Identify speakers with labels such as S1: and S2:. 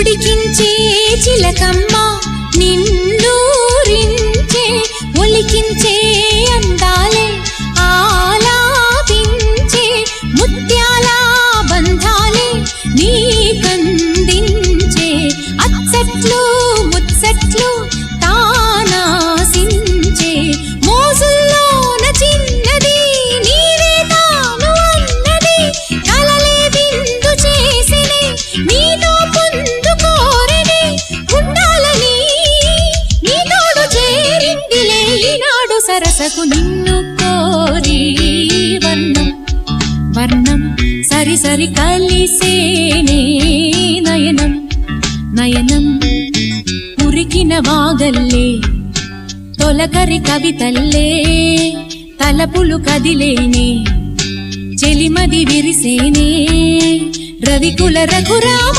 S1: ఉడికించే చిలకమ్మ నిన్నూరించే ఒలికించే అందాలే ఆలాపించే ముత్యాల బంధాలే నీకందించే అచ్చట్లు ముచ్చట్లు తానాసించే మోజుల్లోన చిన్నది నీవే తాను అన్నది కలలే విందు చేసినే నీతో పొందుకోరనే ఉండాలని నీ తోడు చేరిందిలే ఈనాడు సరసకు నిన్ను కోరి వర్ణం వర్ణం సరి సరి కలిసేనే నయనం నయనం ఉరికిన వాగల్లే తొలకరి కవితల్లే తలపులు కదిలేనే చెలిమది విరిసేనే రవికుల రఘురామ